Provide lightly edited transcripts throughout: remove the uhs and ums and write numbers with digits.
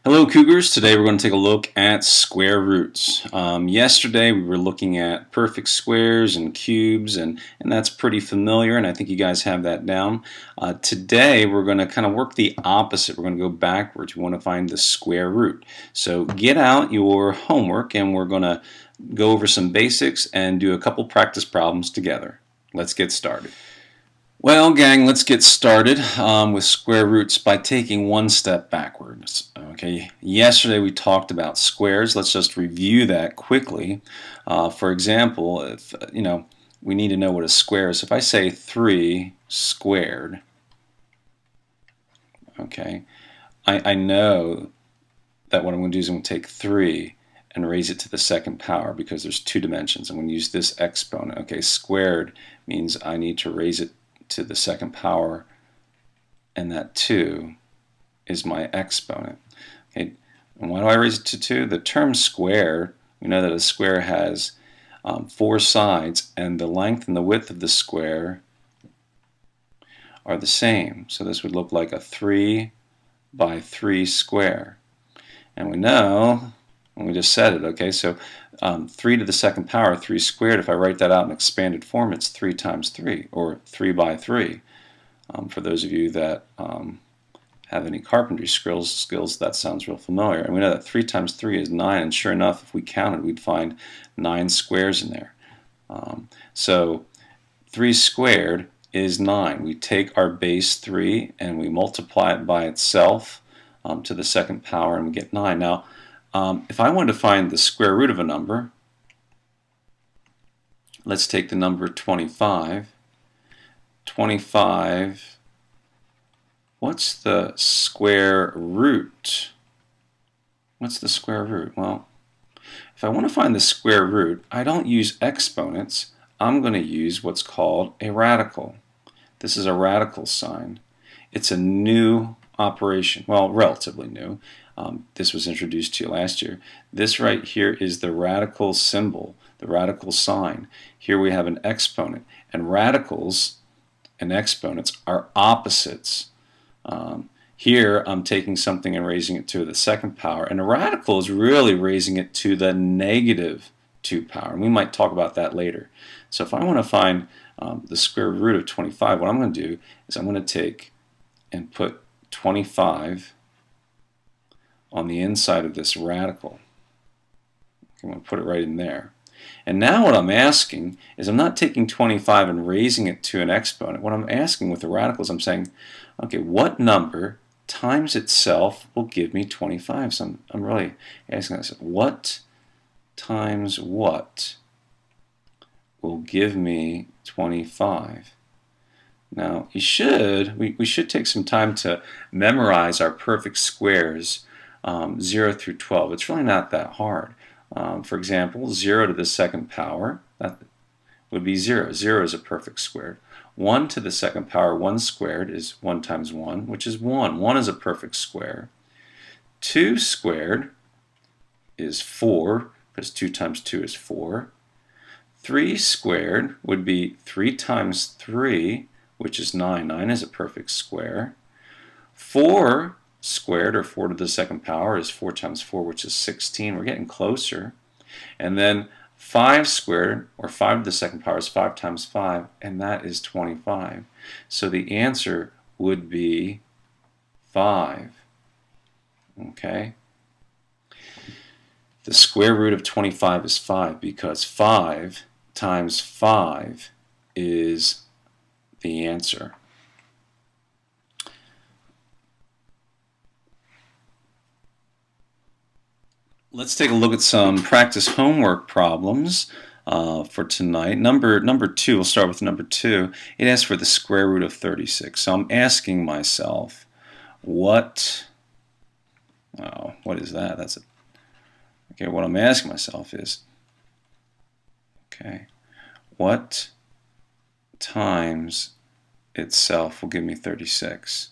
Hello Cougars, today we're going to take a look at square roots. Yesterday we were looking at perfect squares and cubes and that's pretty familiar and I think you guys have that down. Today we're going to kind of work the opposite. We're going to go backwards. We want to find the square root. So get out your homework and we're going to go over some basics and do a couple practice problems together. Let's get started. Well, gang, let's get started with square roots by taking one step backwards. Okay, yesterday we talked about squares. Let's just review that quickly. For example, if we need to know what a square is. If I say 3 squared, okay, I know that what I'm going to do is I'm going to take 3 and raise it to the second power because there's 2 dimensions. I'm going to use this exponent. Okay, squared means I need to raise it to the second power, and that 2 is my exponent. Okay, and why do I raise it to 2? The term square, we know that a square has 4 sides, and the length and the width of the square are the same. So this would look like a 3 by 3 square. And we know, and we just said it, okay, so 3 to the second power, 3 squared, if I write that out in expanded form, it's 3 times 3, or 3 by 3. For those of you that have any carpentry skills, that sounds real familiar. And we know that 3 times 3 is 9, and sure enough, if we counted, we'd find 9 squares in there. So 3 squared is 9. We take our base 3 and we multiply it by itself to the second power, and we get 9. Now, if I wanted to find the square root of a number, let's take the number 25. 25, what's the square root? What's the square root? Well, if I want to find the square root, I don't use exponents. I'm going to use what's called a radical. This is a radical sign. It's a new operation. Well, relatively new. This was introduced to you last year. This right here is the radical symbol, the radical sign. Here we have an exponent, and radicals and exponents are opposites. Here I'm taking something and raising it to the second power, and a radical is really raising it to the negative 2 power, and we might talk about that later. So if I want to find the square root of 25, what I'm going to do is I'm going to take and put 25 on the inside of this radical. I'm going to put it right in there. And now what I'm asking is I'm not taking 25 and raising it to an exponent. What I'm asking with the radicals, I'm saying, okay, what number times itself will give me 25? So I'm really asking this, what times what will give me 25? Now, we should take some time to memorize our perfect squares 0 through 12. It's really not that hard. For example, 0 to the second power, that would be 0. 0 is a perfect square. 1 to the second power, 1 squared is 1 times 1, which is 1. 1 is a perfect square. 2 squared is 4, because 2 times 2 is 4. 3 squared would be 3 times 3, which is 9. 9 is a perfect square. 4 squared, or 4 to the second power, is 4 times 4, which is 16. We're getting closer. And then 5 squared, or 5 to the second power, is 5 times 5, and that is 25. So the answer would be 5. Okay? The square root of 25 is 5 because 5 times 5 is the answer. Let's take a look at some practice homework problems for tonight. Number 2, we'll start with number 2. It asks for the square root of 36. So I'm asking myself, what is that? Okay, what I'm asking myself is, okay, what times itself will give me 36?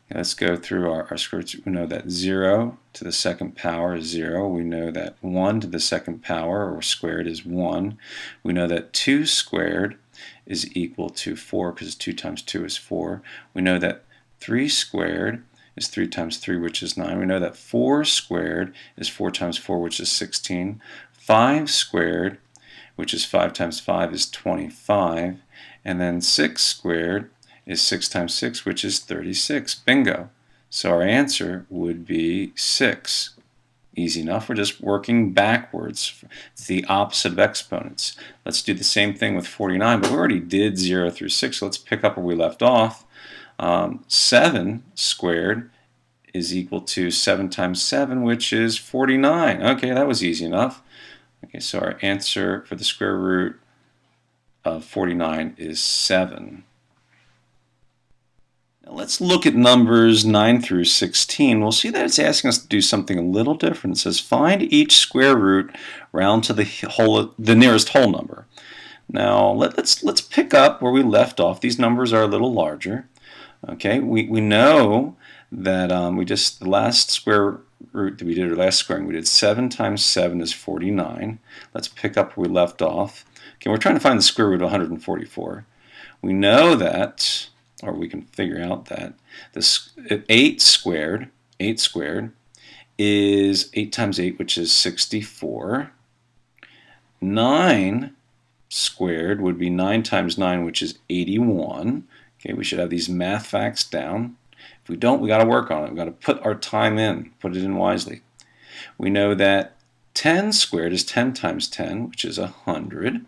Okay, let's go through our square roots. We know that 0 to the second power is 0. We know that 1 to the second power, or squared, is 1. We know that 2 squared is equal to 4 because 2 times 2 is 4. We know that 3 squared is 3 times 3, which is 9. We know that 4 squared is 4 times 4, which is 16. 5 squared, which is 5 times 5, is 25. And then 6 squared is 6 times 6, which is 36. Bingo. So our answer would be 6. Easy enough. We're just working backwards. It's the opposite of exponents. Let's do the same thing with 49, but we already did 0 through 6. So let's pick up where we left off. 7 squared is equal to 7 times 7, which is 49. Okay, that was easy enough. Okay, so our answer for the square root of 49 is 7. Now let's look at numbers 9 through 16. We'll see that it's asking us to do something a little different. It says find each square root round to the nearest whole number. Now let's pick up where we left off. These numbers are a little larger. Okay, we know that the last square root that we did, or last squaring, we did 7 times 7 is 49. Let's pick up where we left off. Okay, we're trying to find the square root of 144. We know that, or we can figure out that, this 8 squared is 8 times 8, which is 64. 9 squared would be 9 times 9, which is 81. Okay, we should have these math facts down. If we don't, we got to work on it. We got to put our time in, put it in wisely. We know that 10 squared is 10 times 10, which is 100.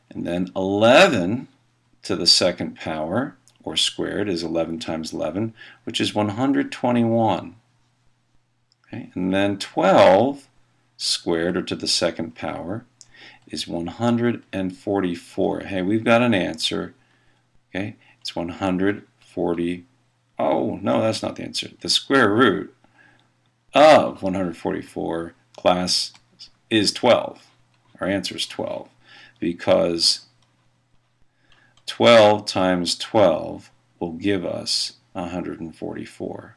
And then 11 to the second power, or squared, is 11 times 11, which is 121. Okay, and then 12 squared, or to the second power, is 144. Hey, we've got an answer. Okay, it's 140. Oh, no, that's not the answer. The square root of 144, class, is 12. Our answer is 12, because 12 times 12 will give us 144.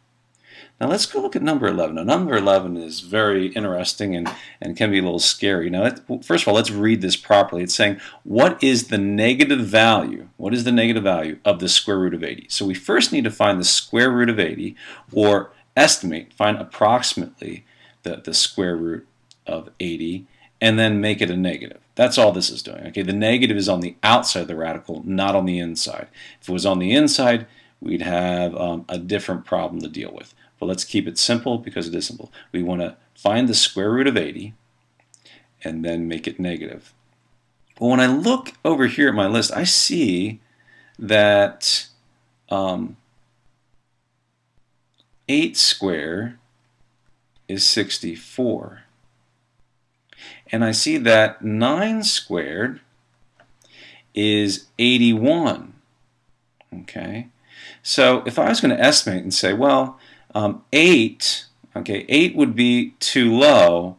Now let's go look at number 11. Now, number 11 is very interesting and can be a little scary. Now, first of all, let's read this properly. It's saying, what is the negative value? What is the negative value of the square root of 80? So we first need to find the square root of 80, or find approximately the square root of 80, and then make it a negative. That's all this is doing. Okay, the negative is on the outside of the radical, not on the inside. If it was on the inside, we'd have a different problem to deal with. But let's keep it simple, because it is simple. We want to find the square root of 80 and then make it negative. Well, when I look over here at my list, I see that 8 squared is 64. And I see that 9 squared is 81. Okay? So if I was going to estimate and say, well, 8 would be too low,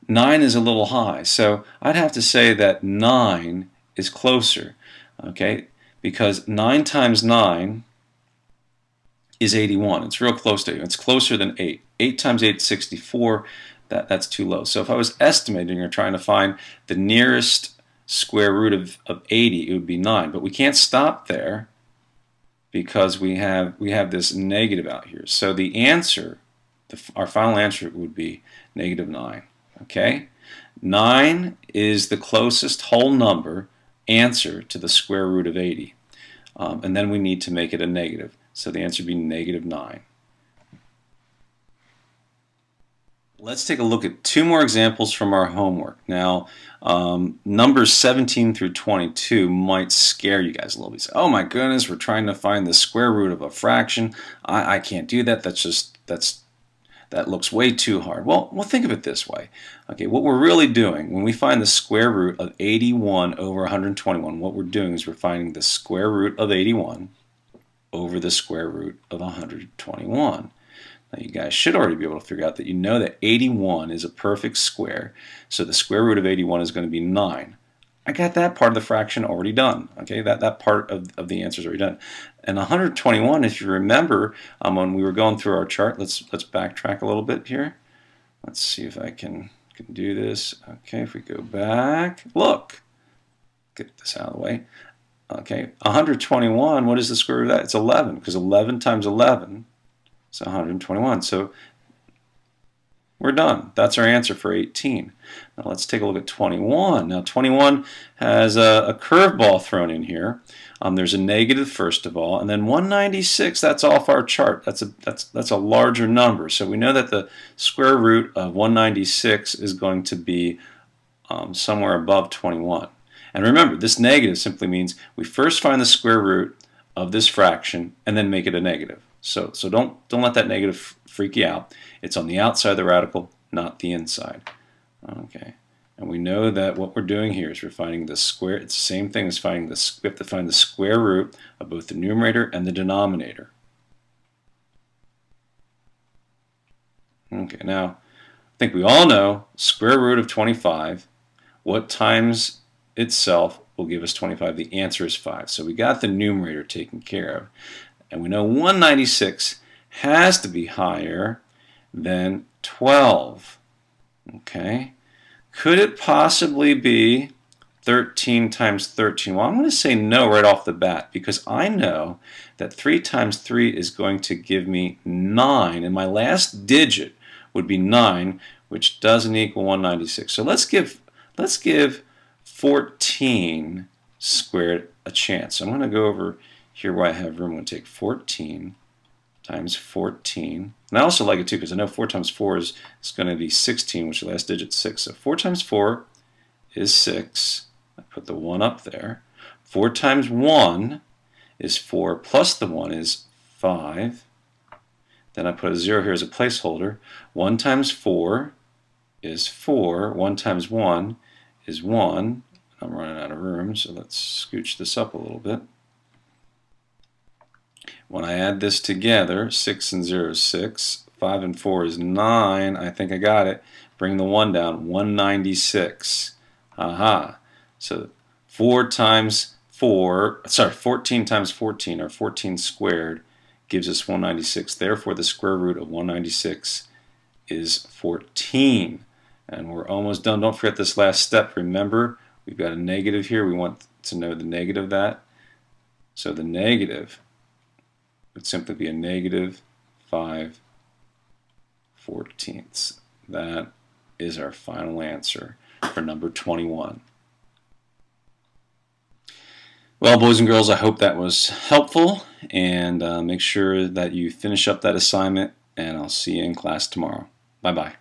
9 is a little high. So I'd have to say that 9 is closer, okay? Because 9 times 9 is 81. It's real close to 8. It's closer than 8. 8 times 8 is 64. That's too low. So if I was estimating or trying to find the nearest square root of 80, it would be 9. But we can't stop there, because we have this negative out here. So the answer, our final answer, would be negative 9. Okay? 9 is the closest whole number answer to the square root of 80. And then we need to make it a negative. So the answer would be negative 9. Let's take a look at 2 more examples from our homework. Now, numbers 17 through 22 might scare you guys a little bit. Say, oh my goodness, we're trying to find the square root of a fraction. I can't do that. That looks way too hard. Well, think of it this way. Okay, what we're really doing when we find the square root of 81 over 121, what we're doing is we're finding the square root of 81 over the square root of 121. Now, you guys should already be able to figure out that you know that 81 is a perfect square, so the square root of 81 is going to be 9. I got that part of the fraction already done. Okay, that part of the answer is already done. And 121, if you remember, when we were going through our chart, let's backtrack a little bit here. Let's see if I can do this. Okay, if we go back, look, get this out of the way. Okay, 121, what is the square root of that? It's 11, because 11 times 11 So 121. So we're done. That's our answer for 18. Now let's take a look at 21. Now 21 has a curveball thrown in here. There's a negative first of all, and then 196. That's off our chart. That's a larger number. So we know that the square root of 196 is going to be somewhere above 21. And remember, this negative simply means we first find the square root of this fraction and then make it a negative. So don't let that negative freak you out. It's on the outside of the radical, not the inside. Okay. And we know that what we're doing here is we're finding the square. It's the same thing as finding the, we have to find the square root of both the numerator and the denominator. Okay, now I think we all know square root of 25, what times itself will give us 25. The answer is 5. So we got the numerator taken care of. And we know 196 has to be higher than 12. Okay. Could it possibly be 13 times 13? Well, I'm going to say no right off the bat because I know that 3 times 3 is going to give me 9, and my last digit would be 9, which doesn't equal 196. So let's give 14 squared a chance. So I'm going to go over here where I have room. I'm going to take 14 times 14. And I also like it too because I know 4 times 4 is going to be 16, which the last digit is 6. So 4 times 4 is 6. I put the 1 up there. 4 times 1 is 4, plus the 1 is 5. Then I put a 0 here as a placeholder. 1 times 4 is 4. 1 times 1 is 1. I'm running out of room, so let's scooch this up a little bit. When I add this together, 6 and 0 is 6, 5 and 4 is 9. I think I got it. Bring the 1 down, 196. Aha. So 14 times 14, or 14 squared, gives us 196. Therefore, the square root of 196 is 14. And we're almost done. Don't forget this last step. Remember, we've got a negative here. We want to know the negative of that. So the negative would simply be a negative 5/14. That is our final answer for number 21. Well, boys and girls, I hope that was helpful, and make sure that you finish up that assignment, and I'll see you in class tomorrow. Bye-bye.